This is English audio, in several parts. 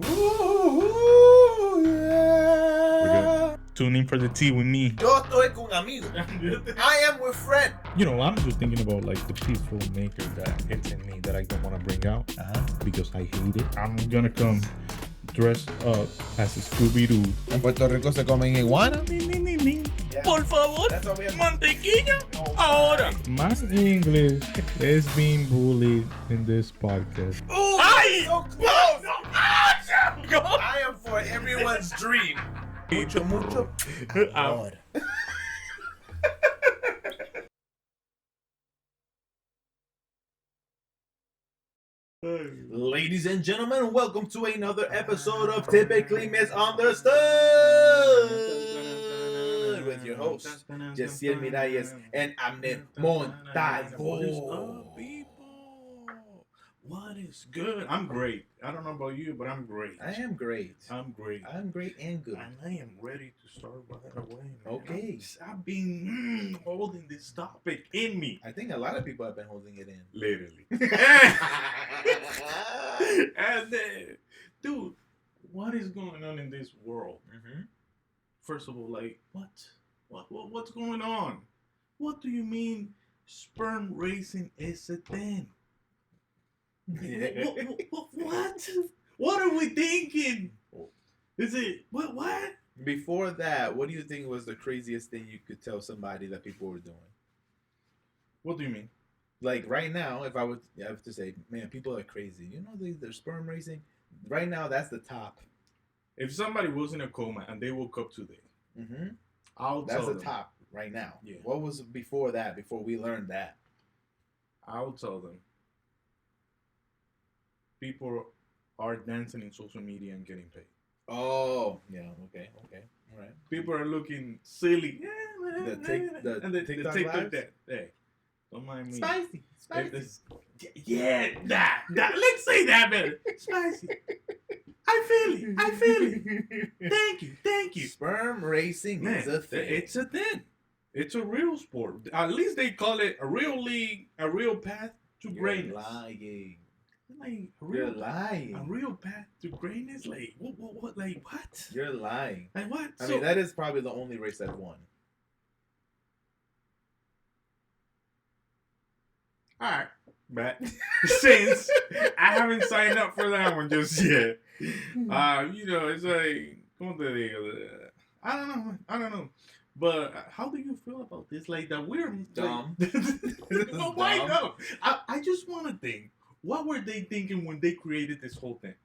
Ooh, yeah. Tune in for the tea with me. Yo estoy con amigo. I am with friend. You know, I'm just thinking about like the peaceful nature that it's in me that I don't want to bring out because I hate it. I'm gonna come dressed up as a Scooby-Doo. En Puerto Rico se comen iguana. Yeah. Por favor, That's what we have. mantequilla, ahora. My English is being bullied in this podcast. Ooh, Ay! so close. I am for everyone's dream. Mucho amor. Ladies and gentlemen, welcome to another episode of Typically Misunderstood with your hosts, Jehziel Miralles and Abner Montalvo. What is good? I'm great. I don't know about you, but I'm great. I am great. I'm great. I'm great and good. And I am ready to start right away. Man. Okay. I've been holding this topic in me. I think a lot of people have been holding it in. Literally. And then, dude, what is going on in this world? Mm-hmm. First of all, like, what's going on? What do you mean sperm racing is a thing? What? What are we thinking? Is it what? Before that, what do you think was the craziest thing you could tell somebody that people were doing? What do you mean? Like right now, if I would have to say, man, people are crazy. You know, they're sperm racing. Right now, that's the top. If somebody was in a coma and they woke up today, Mm-hmm. I'll That's tell the them. top right now. Yeah. What was before that? Before we learned that? I'll tell them. People are dancing in social media and getting paid. Oh, yeah. Okay. All right. People are looking silly. The TikTok lives? that. Hey, don't mind me. Spicy. Yeah, that. Let's say that better. Spicy. I feel it. Thank you. Sperm racing Man, is a thing. it's a thing. It's a real sport. At least they call it a real league, a real path to greatness. Lying. Like You're lying. A real path to greatness. Like what? Like what? You're lying. Like what? I mean, that is probably the only race I've won. All right, but since I haven't signed up for that one just yet, you know, it's like, ¿cómo te digo? I don't know. But how do you feel about this? Like that we're Dumb. Like, no, why no? I just want to think. What were they thinking when they created this whole thing?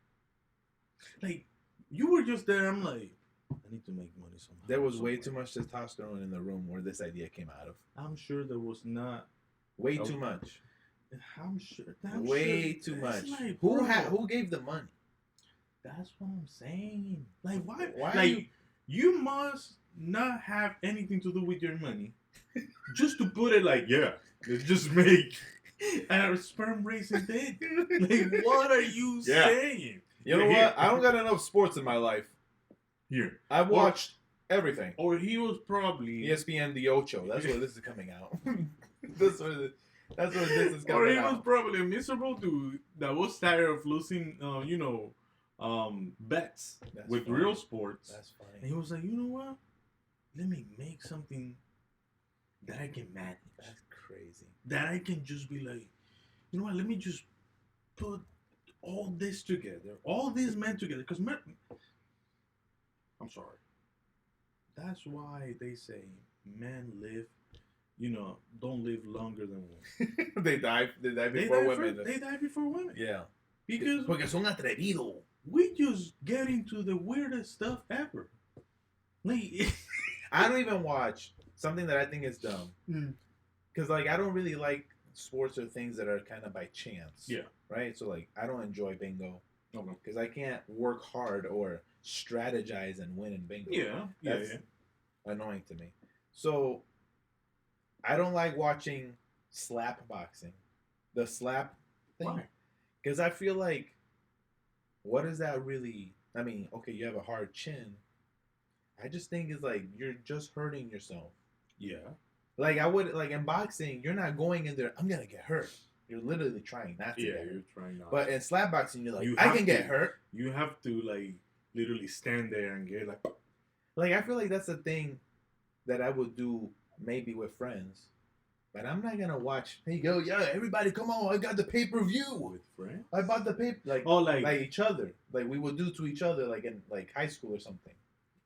Like, you were just there. I'm like, I need to make money somehow. There was way too much testosterone in the room where this idea came out of. I'm sure there was not. Way too much. I'm sure. Way too much. Like, Who gave the money? That's what I'm saying. Like, why? Why Like, you must not have anything to do with your money, just to put it like, yeah, let's just make a sperm racing thing. Like, what are you saying? You know what? I don't got enough sports in my life. Here, I've watched everything. or he was probably ESPN The Ocho. That's where this is coming out. That's where this is or coming he was out. probably a miserable dude that was tired of losing, bets That's with funny. real sports. That's funny. And he was like, you know what? Let me make something that I can manage. That's crazy. That I can just be like, you know what? Let me just put all this together, all these men together. Because I'm sorry. That's why they say men live, don't live longer than women. They die before women. They die before women. Yeah. Because Porque son atrevidos. we just get into the weirdest stuff ever. Like, I don't even watch something that I think is dumb. Because, like, I don't really like sports or things that are kind of by chance. Yeah. Right? So, like, I don't enjoy bingo. Okay. Because I can't work hard or strategize and win in bingo. Yeah. That's annoying to me. So, I don't like watching slap boxing. The slap thing. Why? Because I feel like, what is that really? I mean, okay, you have a hard chin. I just think it's like you're just hurting yourself. Yeah. Like in boxing, you're not going in there, I'm gonna get hurt. You're literally trying not to. Yeah, get hurt. you're trying not. But in slap boxing, you're like, You I have can to. get hurt. You have to like literally stand there and get Like I feel like that's a thing that I would do maybe with friends. But I'm not gonna watch. Hey, yo, yeah, everybody, come on! I got the pay per view. with friends. I bought the paper. Like, Oh, like each other. Like we would do to each other, like in like high school or something.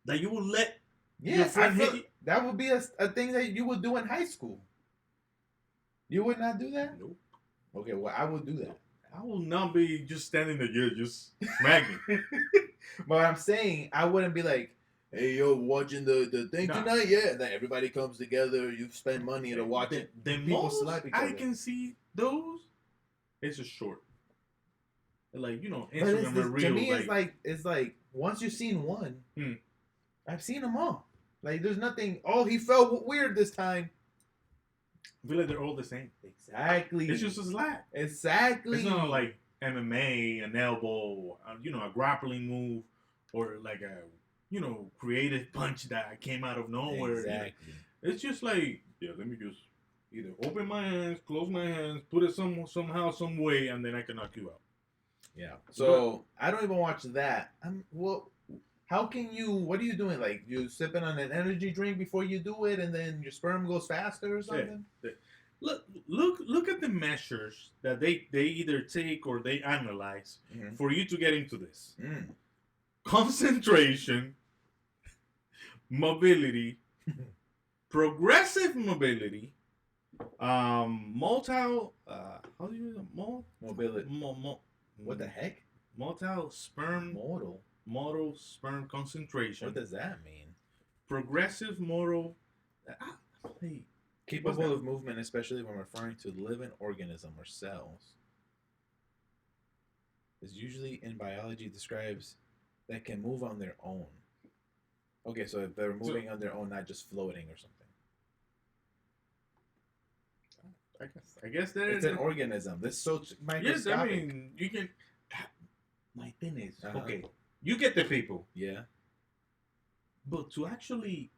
that you will let Yeah, your friend I feel hit you. that would be a thing that you would do in high school. You would not do that. Nope. Okay, well, I would do that. I will not be just standing there, just smack me. But I'm saying I wouldn't be like, hey, yo, watching the thing Nah. tonight? Yeah, then everybody comes together. You spend money to watch it. The People most slap each I other. can see those, it's a short. Like, you know, But Instagram or to real. me, it's like once you've seen one, Hmm. I've seen them all. Like there's nothing. Oh, he felt weird this time. I feel like they're all the same. Exactly. It's just a slap. Exactly. It's not like MMA, an elbow, you know, a grappling move, or like a, you know, creative punch that came out of nowhere. Exactly. It's just like, yeah, let me just either open my hands, close my hands, put it somehow, some way, and then I can knock you out. Yeah. So I don't even watch that. Well, how can you? What are you doing? Like you sipping on an energy drink before you do it, and then your sperm goes faster or something? Yeah. Look at the measures that they either take or they analyze for you to get into this. Concentration, mobility, progressive mobility, how do you mobility? What the heck? Modal sperm concentration. What does that mean? Progressive modal. Hey, capable of movement, especially when referring to living organism or cells. Is usually in biology describes that can move on their own. Okay, so if they're moving on their own, not just floating or something. I guess it's an organism. This so microscopic. Yes, I mean you can. My thing is okay. You get the people. Yeah. But to actually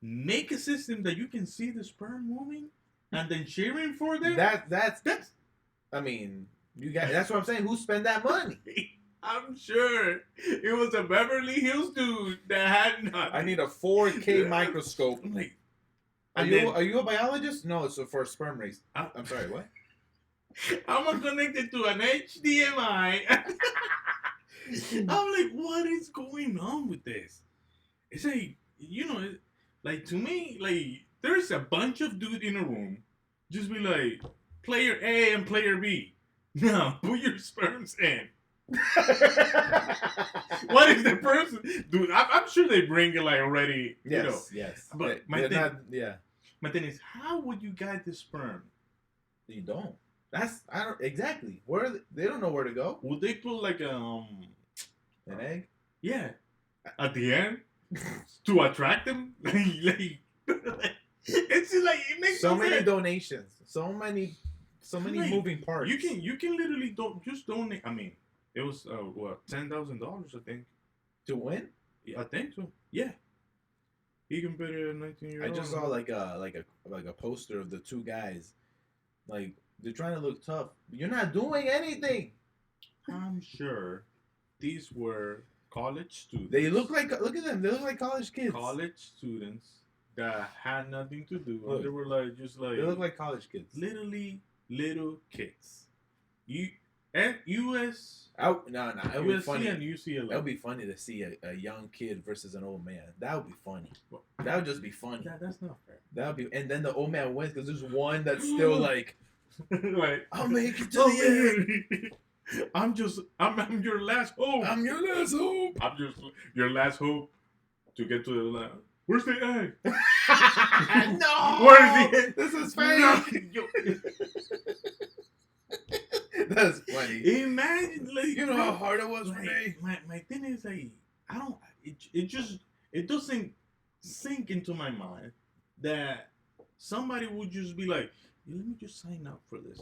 make a system that you can see the sperm moving and then cheering for them. That's. I mean, you got. That's what I'm saying. Who spent that money? I'm sure it was a Beverly Hills dude that had nothing. I need a 4K microscope. I'm like, are you a biologist? No, it's for sperm race. I'm sorry, what? I'm connected to an HDMI. I'm like, what is going on with this? It's like, you know, like to me, like there's a bunch of dude in a room, just be like, player A and player B. Now put your sperms in. What is the person, dude? I'm sure they bring it like already. Yes, you know. Yes. But my thing is, how would you guide the sperm? You don't. I don't exactly where they don't know where to go. Would they put like an egg? Yeah, at the end to attract them. It's just like it makes so many donations, so many like, moving parts. You can literally just donate. I mean, it was what $10,000 I think to win. I think so. Yeah. He can put it at 19-year-old. I just saw like a poster of the two guys, like they're trying to look tough. You're not doing anything. I'm sure these were college students. They look at them. They look like college kids. College students that had nothing to do. Look, they were like they look like college kids. Literally little kids. U.S. No, it would be funny. And UCLA. That would be funny to see a young kid versus an old man. That would be funny. That would just be funny. That's not fair. That would be, and then the old man wins because there's one that's still like, I'll make it to the end. I'm your last hope. I'm your last hope. I'm just your last hope to get to the land. Where's the egg? No. Where's the egg? This is fake. No. That's funny. Imagine, like, you know how hard it was for me. My thing is like, I don't. It doesn't sink into my mind that somebody would just be like, let me just sign up for this.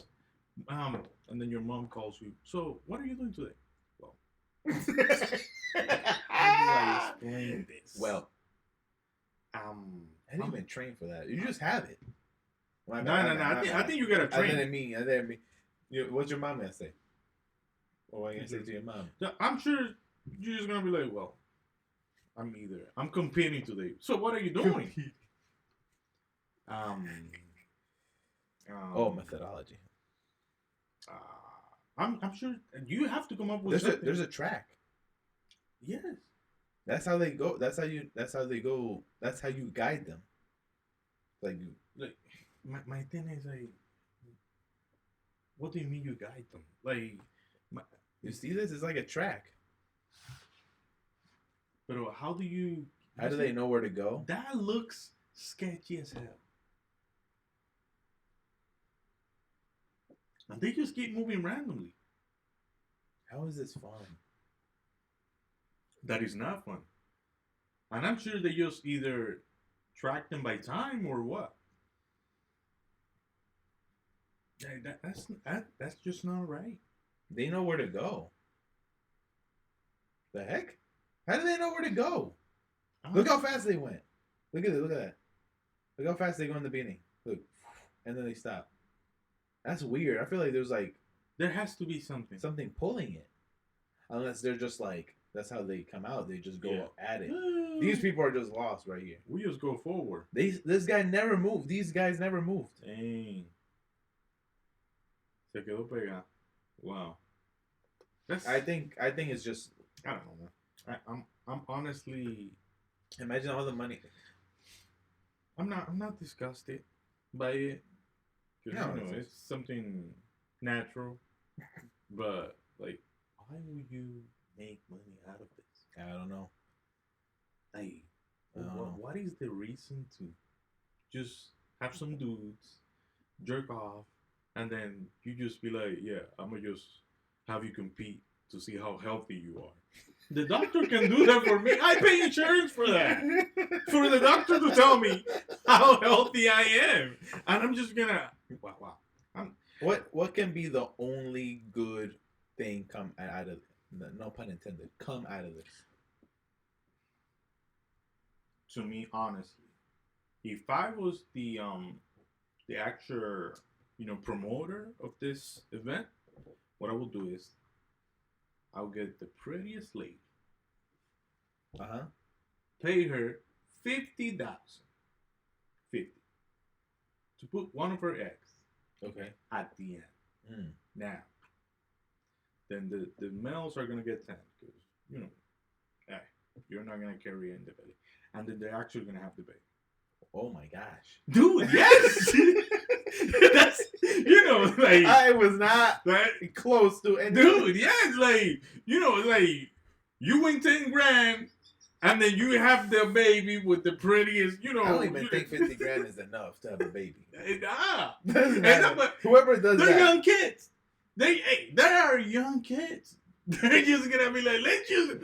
And then your mom calls you. So, what are you doing today? Well, how do I explain this? Well, I didn't even train for that. You just have it. No. I think you gotta train. I didn't mean. What's your mom gonna say? What am I gonna say to your mom? I'm sure you're just gonna be like, well, I'm competing today. So what are you doing? Methodology. I'm sure you have to come up with There's a track. Yes. That's how they go. That's how they go. That's how you guide them. Like my thing is like, what do you mean you guide them? Like, you see this? It's like a track. But how do you? How do they know where to go? That looks sketchy as hell. And they just keep moving randomly. How is this fun? That is not fun. And I'm sure they just either track them by time or what. That's just not right. They know where to go. The heck? How do they know where to go? Look how fast they went. Look at it. Look at that. Look how fast they go in the beginning. Look. And then they stop. That's weird. I feel like there has to be something pulling it. Unless they're just like, that's how they come out. They just go at it. These people are just lost right here. We just go forward. This guy never moved. These guys never moved. Dang. Se quedó pegado. Wow. I think it's just, I don't know, man. I'm honestly, imagine all the money. I'm not disgusted by it. No, it's something natural. But like, why would you make money out of this? I don't know. Like, what is the reason to just have some dudes jerk off and then you just be like, yeah, I'm gonna just have you compete to see how healthy you are? The doctor can do that for me. I pay insurance for that. For the doctor to tell me how healthy I am. And I'm just gonna, wow. What can be the only good thing come out of, no pun intended, come out of this? To me, honestly, if I was the actual, promoter of this event, what I will do is I'll get the prettiest lady. Pay her $50. $50 to put one of her eggs. Okay. At the end. Now, then the males are gonna get 10 because you're not gonna carry in the belly, and then they're actually gonna have the baby. Oh my gosh, dude! Yes, that's like I was not that close to it, dude. Yes, like you win 10 grand. And then you have the baby with the prettiest, I don't even think 50 grand is enough to have a baby. But whoever does they're that. young kids. They are young kids. They're just gonna be like, let's just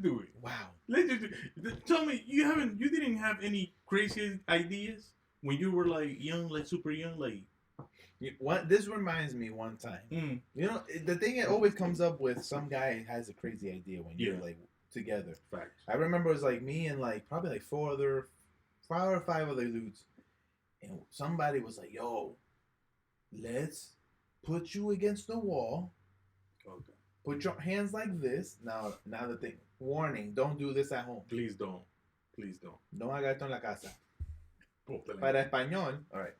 do it. Wow. Let's just tell me, you didn't have any crazy ideas when you were like young, like super young, like. What this reminds me one time. The thing it always comes up with, some guy has a crazy idea when you're like together. Facts. I remember it was like me and like probably like 5 or 5 other dudes, and somebody was like, "Yo, let's put you against the wall. Okay. Put your hands like this. Now the thing. Warning: don't do this at home. Please don't. Please don't. No haga esto en la casa. Para español. All right.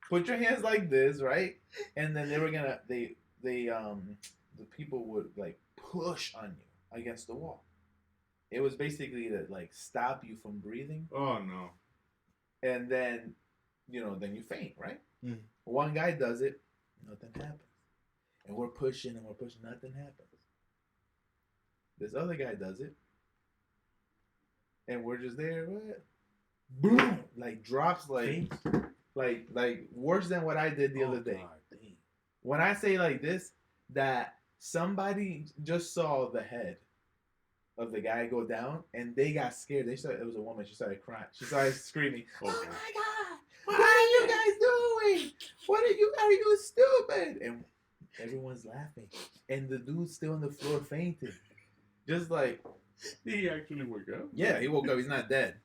Put your hands like this, right? And then the people would like push on you against the wall. It was basically to like stop you from breathing. Oh no. And then then you faint, right? One guy does it, nothing happens. And we're pushing, nothing happens. This other guy does it, and we're just there, what? Boom! Like drops like worse than what I did the other day. God, when I say like this, that somebody just saw the head of the guy go down, and they got scared. It was a woman. She started crying. She started screaming. Okay. Oh my God! What are you guys doing? Are you stupid? And everyone's laughing, and the dude's still on the floor fainting. Just like, did he actually wake up? Yeah, he woke up. He's not dead.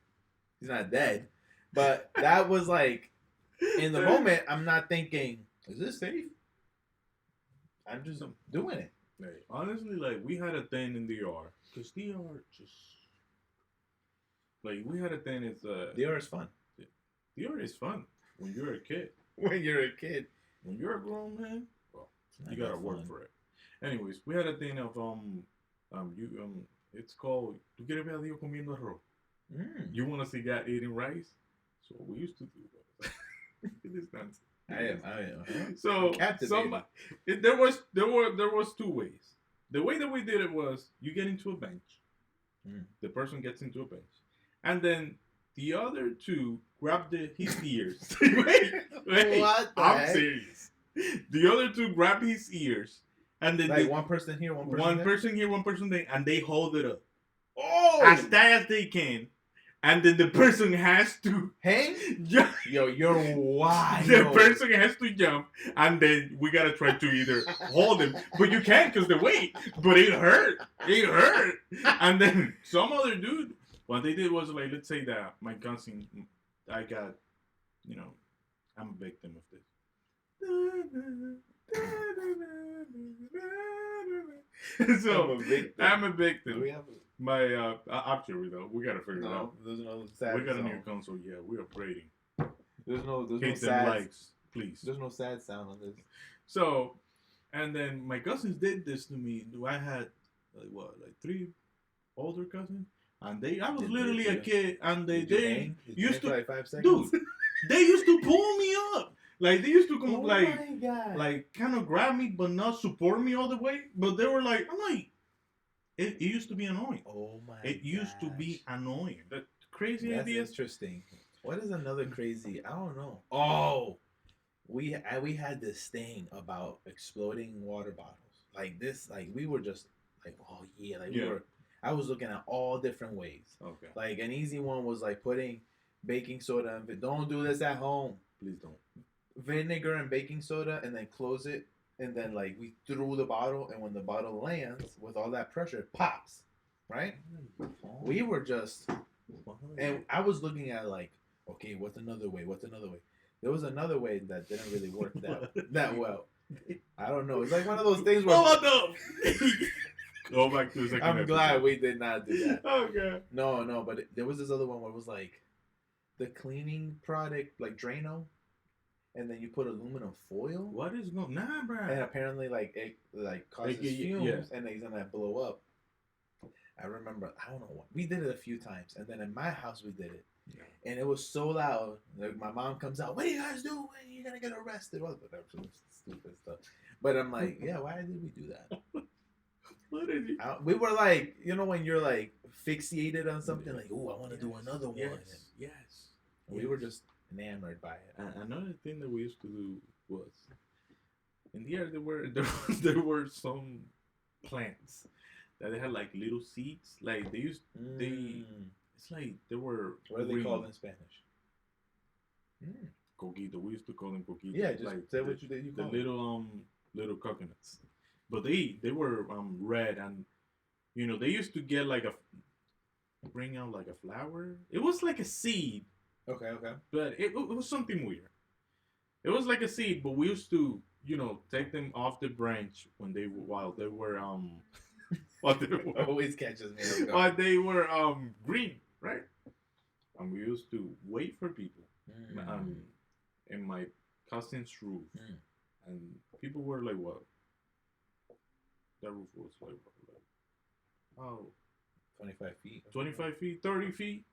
But that was like, in the moment, I'm not thinking, is this safe? I'm just doing it. Hey, honestly, like we had a thing in the yard because the yard just like we had a thing. It's The yard is fun. The yard is fun when you're a kid. When you're a kid. When you're a grown man, well, you gotta work for it. Anyways, we had a thing of it's called "Tu quieres ver a Dios comiendo arroz." You want to see God eating rice? So what we used to do was it is nonsense. I am. So there was two ways. The way that we did it was you get into a bench. The person gets into a bench, and then the other two grab his ears. wait, what I'm serious. The other two grab his ears, and then like one person here, one person here, one person there, and they hold it up as tight as they can. And then the person has to hang. Yo, you're wild. The person has to jump, and then we gotta try to either hold him, but you can't because the weight. But it hurt. It hurt. And then some other dude, what they did was like, let's say that my cousin, I got, I'm a victim of this. So I'm a victim. My actually though, we gotta figure it out. There's no sad. We got a new console. Yeah, we are upgrading. There's no sad likes, please. There's no sad sound on this. So, and then my cousins did this to me. I had like 3 older cousins, and I was literally a kid, and they used to like 5 seconds. Dude, they used to pull me up. Like they used to come like kind of grab me, but not support me all the way. But they were like, I'm like. It used to be annoying. Oh my! It used to be annoying. The crazy idea. That's interesting. What is another crazy? I don't know. Oh, we had this thing about exploding water bottles. Like this, like we were just like, oh yeah, like we were. I was looking at all different ways. Okay. Like an easy one was like putting baking soda. Don't do this at home. Please don't. Vinegar and baking soda, and then close it. And then, like, we threw the bottle, and when the bottle lands, with all that pressure, it pops, right? We were just, and I was looking at, like, okay, what's another way? There was another way that didn't really work that well. I don't know. It's like one of those things where... Go back to the second I'm glad we did not do that. Okay. No, but there was this other one where it was, like, the cleaning product, like Drano. And then you put aluminum foil. What is going? Nah, bro. And apparently, like it causes fumes, and it's gonna blow up. I remember, I don't know what we did it a few times, and then in my house we did it, and it was so loud. Like my mom comes out, "What are you guys doing? You're gonna get arrested." Well, whatever, stupid stuff. But I'm like, yeah, why did we do that? What did you? We were like, when you're like fixated on something, like, oh, I want to do another one. Yes. We were just enamored by it. Another thing that we used to do was in the air there were some plants that they had like little seeds. Like they used it's like they were what are they called in Spanish? Coquito. We used to call them coquitos. Yeah, just like say what you call the little coconuts. But they were red, and they used to get like bring out like a flower. It was like a seed. Okay. But it was something weird. It was like a seed, but we used to, take them off the branch while they were always catches me. While they were green, right? And we used to wait for people in my cousin's roof, and people were like, "What?" That roof was like 25 feet, 25 feet, 30 feet.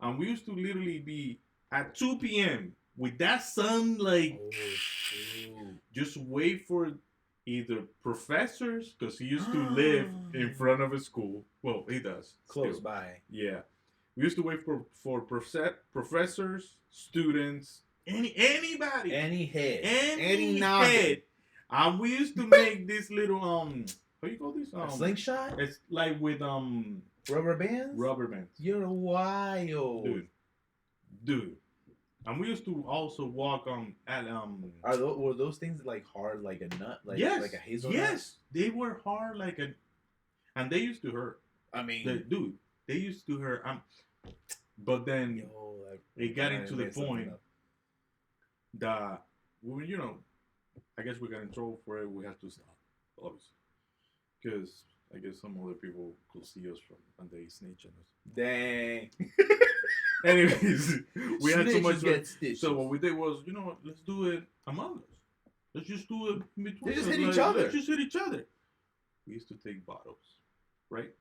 And we used to literally be at 2 p.m. with that sun, like, just wait for either professors, because he used to live in front of a school. Well, he does. Close by. Yeah. We used to wait for professors, students, anybody. Any head. Any head. And we used to make this little, how you call this? A slingshot? It's like with, rubber bands? Rubber bands. You're wild. Dude. And we used to also walk at were those things like hard like a nut? Like a hazelnut? Yes. They were hard like and they used to hurt. I mean they used to hurt. But then it got into the point that I guess we got in trouble for it. We had to stop, obviously, because I guess some other people could see us from and they snitch on us. Dang. Anyways, we had so much. So what we did was, you know what? Let's do it among us. Let's just do it in between. They just hit each other. Let's just hit each other. We used to take bottles, right?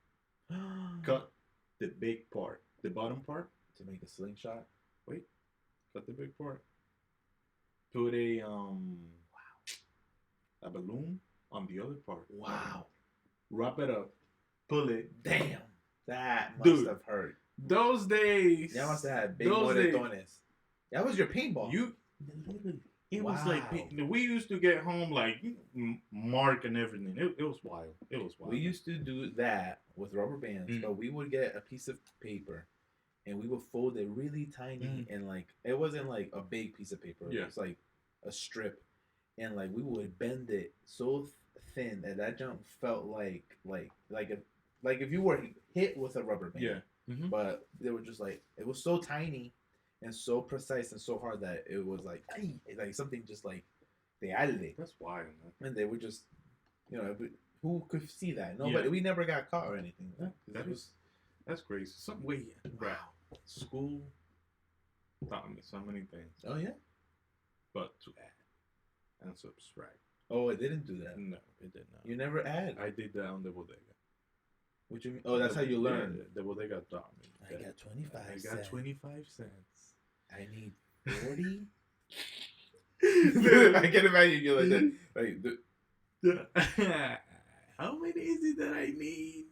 Cut the big part, the bottom part, to make a slingshot. Wait, cut the big part. Put a a balloon on the other part. Wow. Wrap it up. Pull it. Damn. That must have hurt. Those days. Y'all must have had big moretones. That was your paintball. It was like, we used to get home like mark and everything. It was wild. It was wild. We used to do that with rubber bands, but we would get a piece of paper and we would fold it really tiny and like, it wasn't like a big piece of paper. It was like a strip. And like, we would bend it so thin that jump felt like if you were hit with a rubber band. Yeah. Mm-hmm. But they were just like, it was so tiny and so precise and so hard that it was like something just like they added it. That's wild, man. And they were just, you know, who could see that? Nobody. We never got caught or anything. That's crazy. Some way, wow. School taught me so many things. Oh yeah. But to add and subtract. Oh, it didn't do that. No, it did not. You never add. I did that on the bodega. What you mean? Oh, that's how you learn. Yeah, the bodega taught me. I got 25 cents. I got 25 cents. I need 40. I can imagine you like that. Like, how many is it that I need?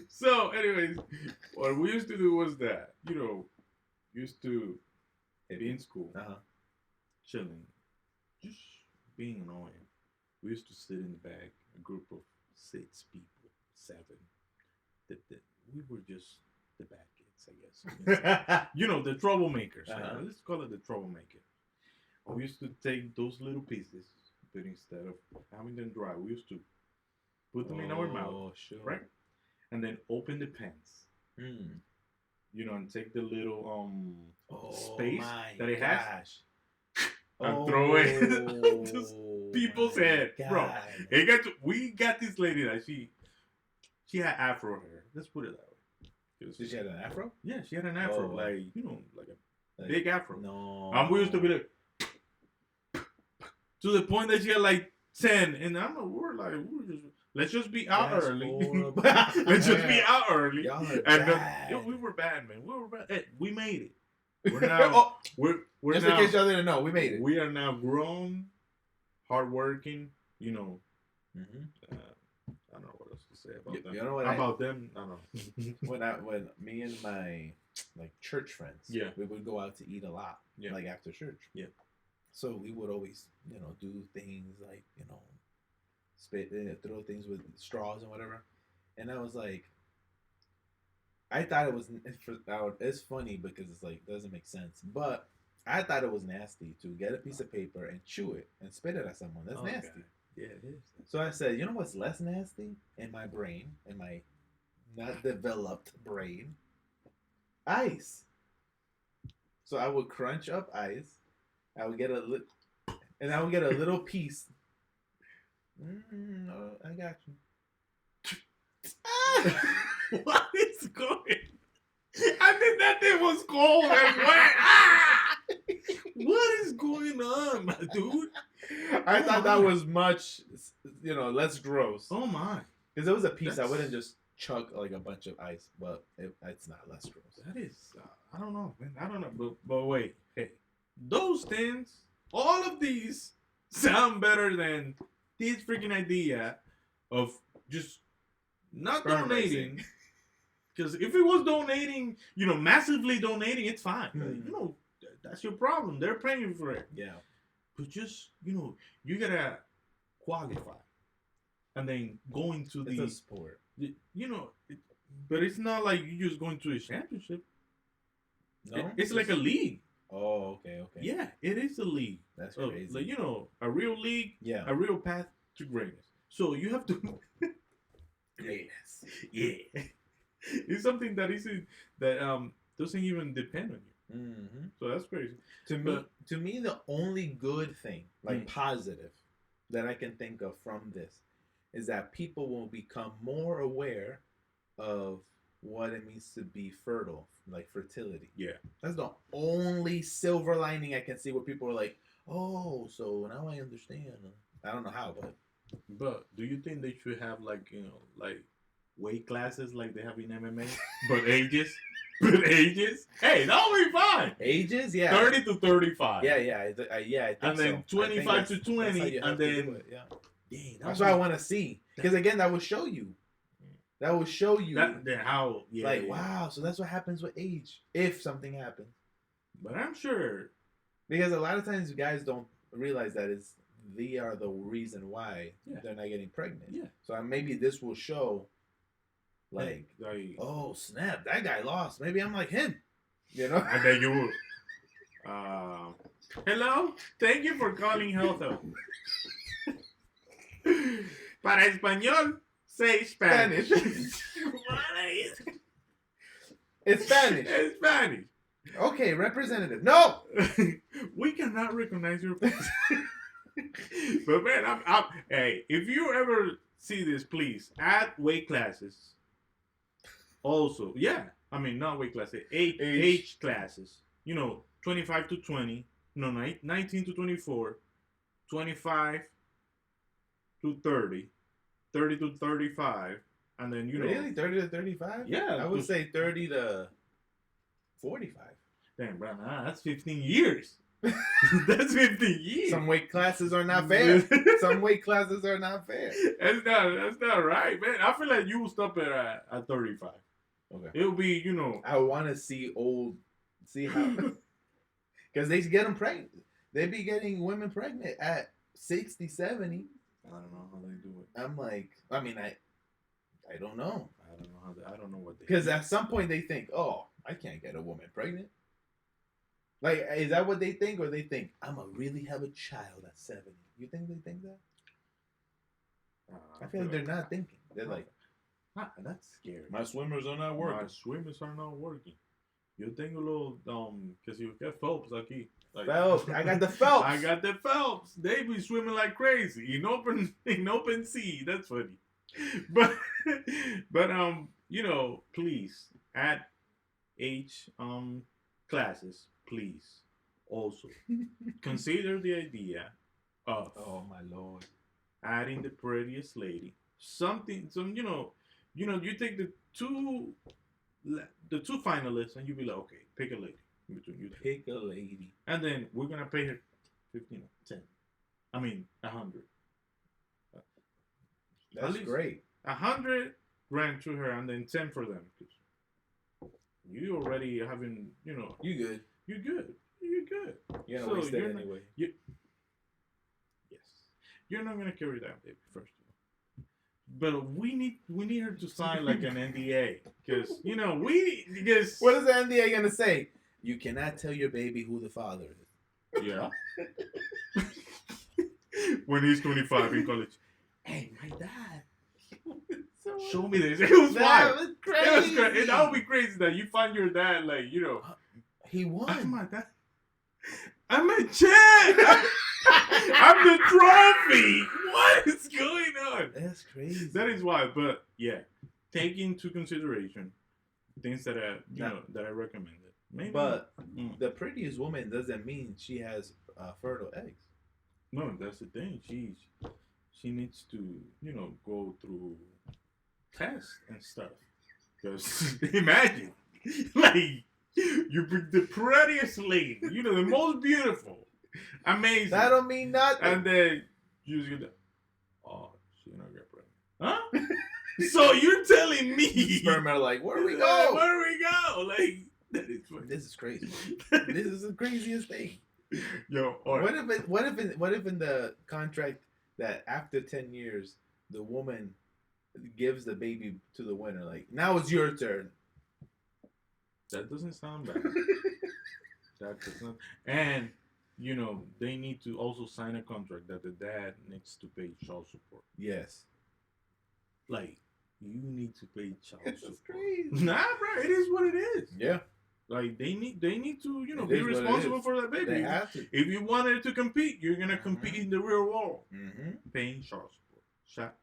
So, anyways, what we used to do was that, you know, used to be in school, chilling, just being annoying. We used to sit in the back, a group of 6 people, 7. We were just the bad kids, I guess. You know, the troublemakers. Let's call it the troublemaker. We used to take those little pieces, but instead of having them dry, we used to put them in our mouth, right? And then open the pants. You know, and take the little space that it has and throw it on people's head, bro. We got this lady that she had afro hair. Let's put it that way. Did she have an afro? Yeah, she had an afro, like, you know, like a big afro. No. And we used to be like, to the point that she had like 10, and I don't know, let's just be out early. Let's just be out early. Y'all are and bad. we were bad, man. We were bad. Hey, we made it. We're now. we're just now, in case y'all didn't know, we made it. We are now grown, hardworking. You know. I don't know what else to say about them. You know what about them? I don't know. when me and my church friends, we would go out to eat a lot, like after church. Yeah. So we would always, you know, do things like, you know, throw things with straws and whatever. And I was like, I thought it was, it's funny because it's like, doesn't make sense. But I thought it was nasty to get a piece of paper and chew it and spit it at someone. That's nasty. Yeah, it is. So I said, you know what's less nasty in my brain, in my not developed brain? Ice. So I would crunch up ice. I would get a little piece. I got you. What is going? I think that thing was cold and wet. What is going on, my dude? I thought that was much, you know, less gross. Oh my! Because it was a piece. I wouldn't just chug like a bunch of ice, but it's not less gross. That is, I don't know, man. I don't know, but wait, hey, those things, all of these sound better than this freaking idea of just not donating. Because if it was donating, you know, massively donating, it's fine. You know, that's your problem. They're paying for it. Yeah. But just, you know, you gotta qualify, and then going to the sport. You know, but it's not like you just going to a championship. No, it's like a league. Oh, okay. Yeah, it is a league. That's crazy. Like, you know, a real league. Yeah. A real path to greatness. So you have to greatness. Yeah. It's something that doesn't even depend on you. Mm-hmm. So that's crazy. To me, the only good thing, like positive, that I can think of from this is that people will become more aware of what it means to be fertile, like fertility. Yeah. That's the only silver lining I can see where people are like, oh, so now I understand. I don't know how, but. But do you think they should have like weight classes like they have in MMA, but ages? But ages? Hey, that'll be fine. Ages, yeah. 30 to 35. Yeah, I think and then so. 25 to 20, and then yeah. Dang, that's what I want to see. Because again, that will show you. That will show you how. Yeah, like, wow, so that's what happens with age if something happens. But I'm sure because a lot of times guys don't realize that they are the reason why they're not getting pregnant. Yeah. So maybe this will show. Like, oh snap! That guy lost. Maybe I'm like him, you know. And then you, hello. Thank you for calling Health Hub. Para español, say Spanish. It's Spanish. It's Spanish. Okay, representative. No, we cannot recognize your voice. But man, I'm. Hey, if you ever see this, please add weight classes. Also, yeah, I mean, not weight classes, age classes. 25 to 20, 19 to 24, 25 to 30, 30 to 35, and then, Really? 30 to 35? Yeah. I would say 30 to 45. Damn, bro, that's 15 years. That's 15 years. Some weight classes are not fair. Some weight classes are not fair. That's not right, man. I feel like you will stop it at 35. Okay. It'll be, I want to see how, because they get them pregnant. They be getting women pregnant at 60, 70. I don't know how they do it. I'm like, I mean, I don't know. I don't know what they. Because at some point they think, oh, I can't get a woman pregnant. Like, is that what they think, or they think I'm gonna really have a child at 70? You think they think that? I feel like they're not thinking. They're like. That's scary. My swimmers are not working. Yo tengo los, que si you get Phelps aquí. Like, Phelps. I got the Phelps. I got the Phelps. They be swimming like crazy in open sea. That's funny. But please add age classes, please. Also consider the idea of my Lord, adding the prettiest lady. You take the two finalists and you be like, okay, pick a lady between you. Pick a lady, and then we're gonna pay her 10. I mean 100. That's great. 100 grand to her, and then 10 for them. You already having, you good. You're good. You're gonna waste that anyway. Yes. You're not gonna carry that baby first. But we need her to sign like an NDA because what is the NDA gonna say? You cannot tell your baby who the father is. Yeah. When he's 25 in college. Hey, my dad. Show me this. It was wild. Was crazy. It was crazy. That would be crazy that you find your dad like he won. I'm my dad. I'm a champ. I'm the trophy. What is going on? That's crazy. That is wild, but yeah, take into consideration things that that I recommended. Maybe. But the prettiest woman doesn't mean she has fertile eggs. No, that's the thing. She needs to go through tests and stuff. Because imagine, like, you bring the prettiest lady, the most beautiful. Amazing. That don't mean nothing. And then you just get she's not get pregnant. Huh? So you're telling me sperm are like, where do we go? Where do we go? Like, that is funny. This is crazy. This is the craziest thing. Yo, what if in the contract that after 10 years the woman gives the baby to the winner, like, now it's your turn. That doesn't sound bad. That doesn't. And they need to also sign a contract that the dad needs to pay child support. Yes. Like, you need to pay child support. Crazy. Nah, bro, it is what it is. Yeah. Like they need to It be is what it responsible is. for that baby. They have to. If you wanted to compete, you're gonna compete in the real world, paying child support,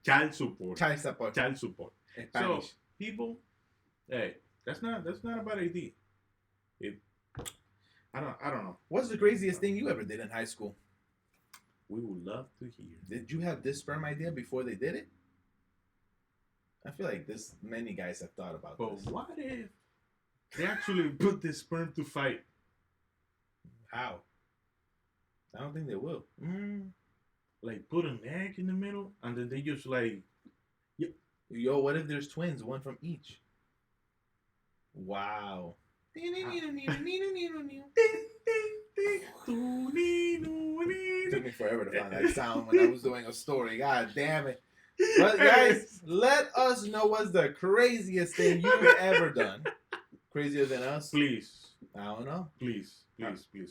child support, Child support. child support. In So Spanish. people, hey, that's not a bad idea. If I don't know. What's the craziest thing you ever did in high school? We would love to hear. Did you have this sperm idea before they did it? I feel like many guys have thought about this. But what if they actually put this sperm to fight? How? I don't think they will. Like put an egg in the middle, and then they just like, yo, what if there's twins, one from each? Wow. Took me forever to find that sound when I was doing a story. God damn it. But guys, let us know what's the craziest thing you've ever done. Crazier than us? Please. I don't know. Please.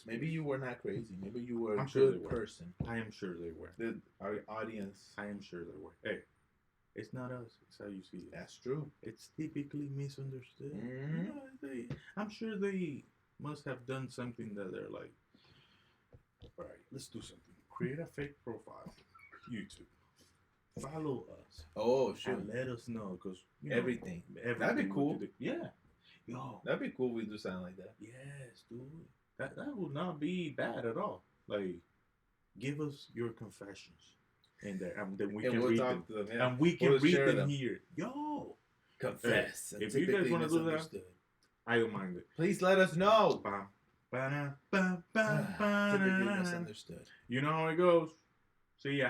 Maybe you were not crazy. Maybe you were a sure good person. I am sure they were. Our audience. I am sure they were. Hey, it's not us. It's how you see it. That's true. It's typically misunderstood. I'm sure they must have done something that they're like, all right, let's do something. Create a fake profile. YouTube. Follow us. Oh, sure. And let us know, because everything. That'd be cool. Yeah. Yo. That'd be cool if we do something like that. Yes, dude. That would not be bad at all. Like, give us your confessions in there, and then we can read them. To them, yeah. And we can read them here. Yo. Confess. If you guys want to do that, I don't mind it. Please let us know. Typically misunderstood. You know how it goes. See ya.